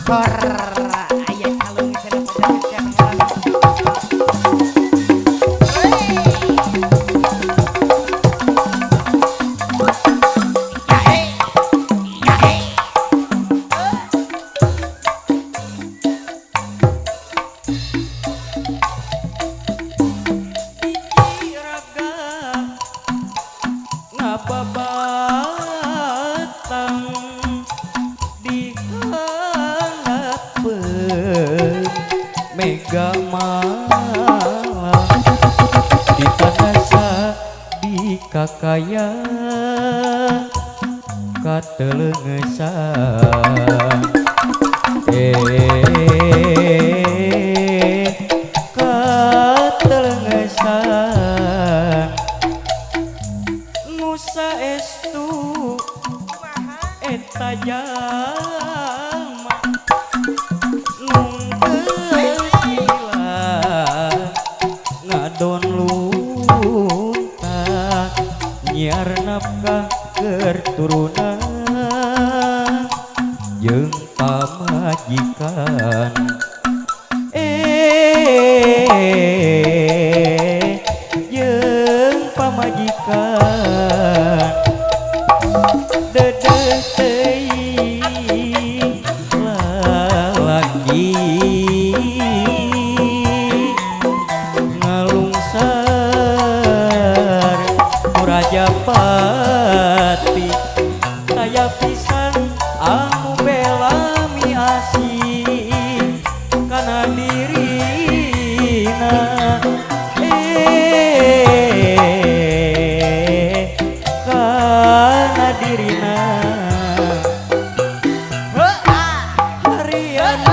motor ayah calon misalnya pada kerja babatang di harapan mega malam di tanasa di kakaya katelengesan katelengesan nusa estu eta jalma nungkeun sila ngadon luntang nyiar nafkah keur turunan jeung pamajikan jeung pamajikan dedeh teuing lalaki ngalungsar Rajapati saya pisan anu belami asih kana dirina kana dirina harian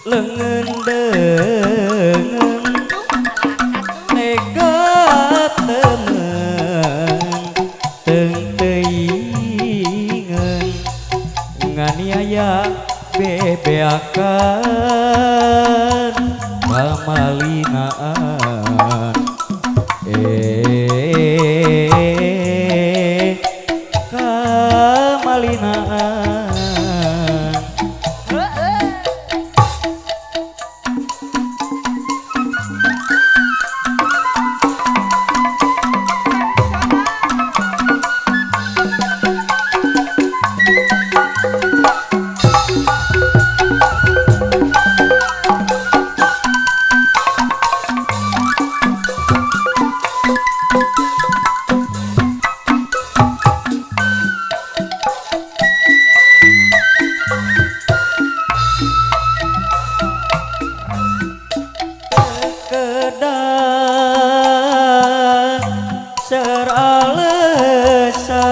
leungeun deungeun tega temen teung teuingeun nganiaya bebeakan pamalinaan kamalinaan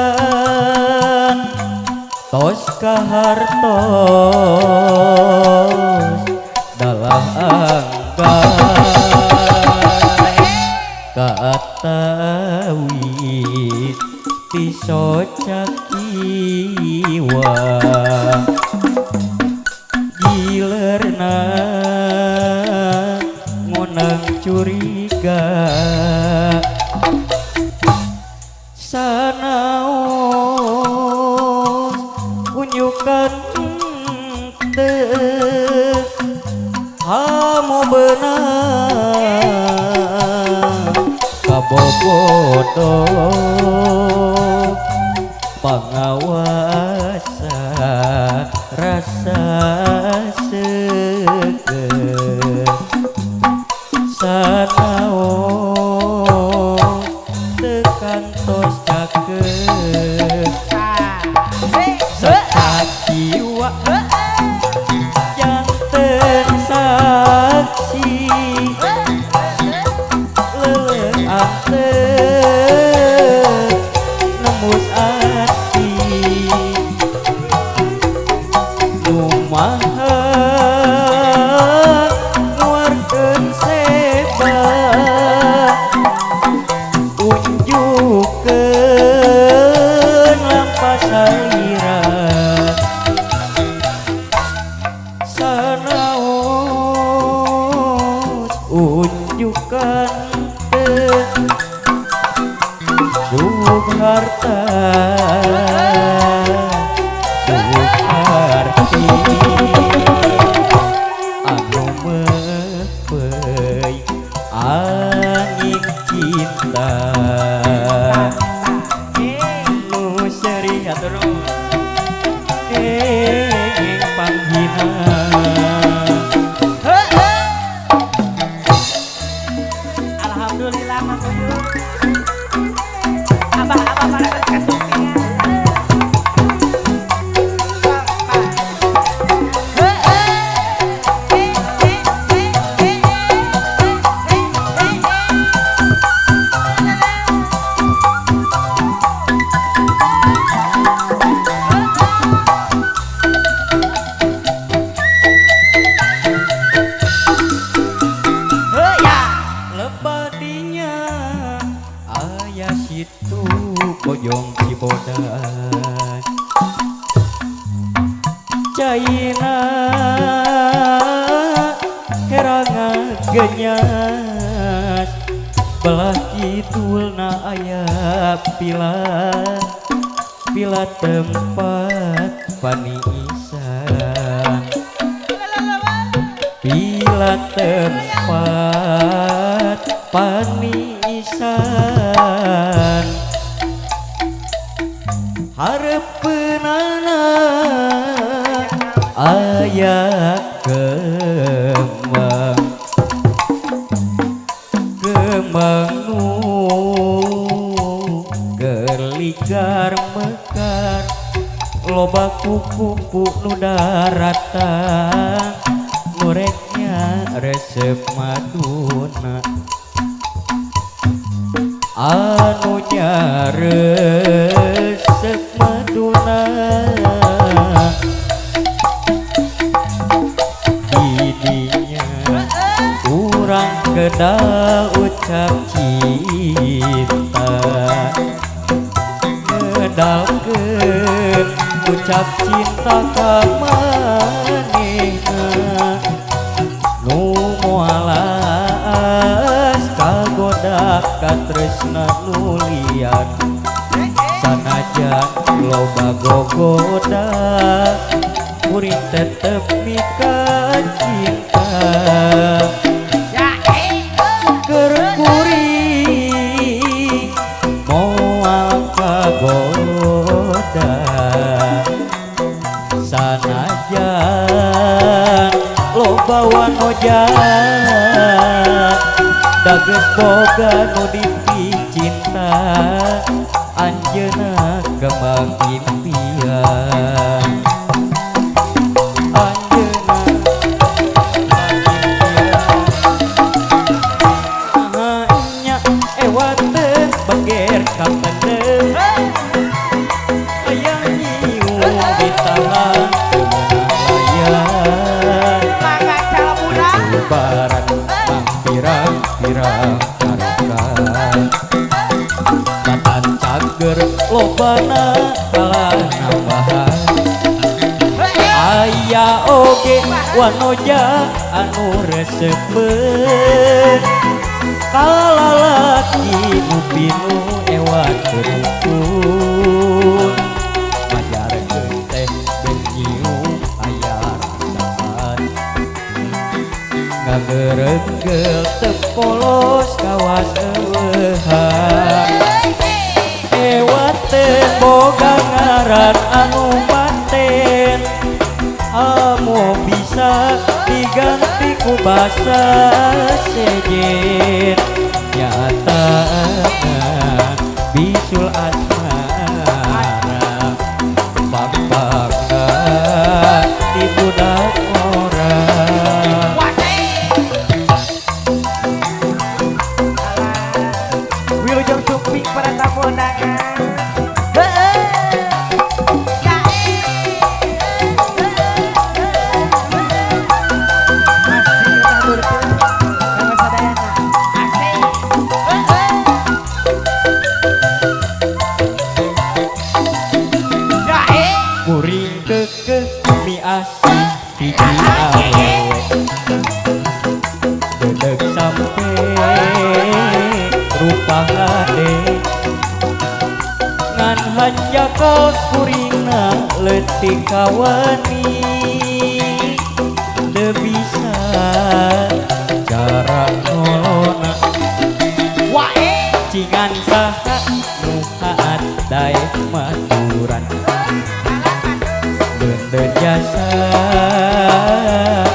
seralesan tos kahartos dalah anggan kaatawit tisocakiwa gilerna ngonang curiga sanaos unjukan teu hamu beunang kabobodo pangawasa rasa seukeun sanaos tekantos cakeun sakiwa janten saksi leuleung teu nembus ati numaha nguarkeun sebat unjukeun lampas salira sanaos unjukan teu Soeharta Caina heranga genyas belah kidulna aya pila tempat paniisan pila tempat paniisan hareupeunana aya kembang nu gerligar mekar loba kupu-kupu nu daratan nureknya resep maduna anu resep maduna didinya kurang kedal ucap cinta ngedalkeun ucap cinta ka manehna nu moalas kagoda katresna nu liar sanajan loba gogoda kuring tetep mika cinta keur kuring moal kagoda sanajan loba wanojat dageus boga nu dipicinta anjeunna kembang impian bager kapendem ayang nyiu ditahan kemenayan lebaran mang pirang-pirang karekan matan cager lobana kalah nambahan aya oge wanoja anu resepeun kalalaki nu pinu ewat kerukun majarkeun teh beun nyium aya rasaan ngagereugel teu polos kawas eueuhan ewat teh boga ngaran anu paten amo bisa diganti ku basa sejen nyata bisul asmara bambangna di budak orang Wilujeng Supik pada tamu undangan kuring kekeh mi asih hiji awewe dedeg sampe rupa hade ngan hanjakal kuringna leutik kawani teu bisa cara nolona cingan saha nu haat daek maturan beundeun jasa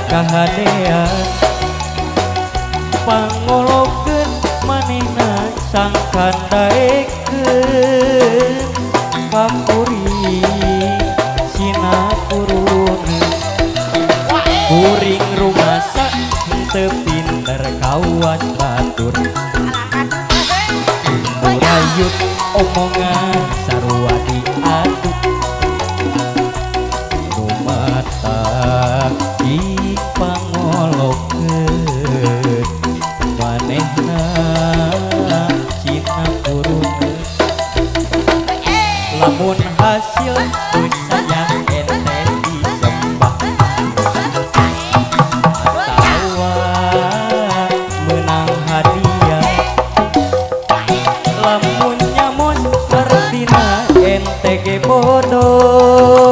kahadean pangolokeun manehna sangkan daekeun kapuri sina kuruneun kuring rumasa teu pinter kawas batur murayut omongan sarua diadu rumata di pangolokeun manehna cina kuruneun lamun hasil usahanya ente disembah tege bodoh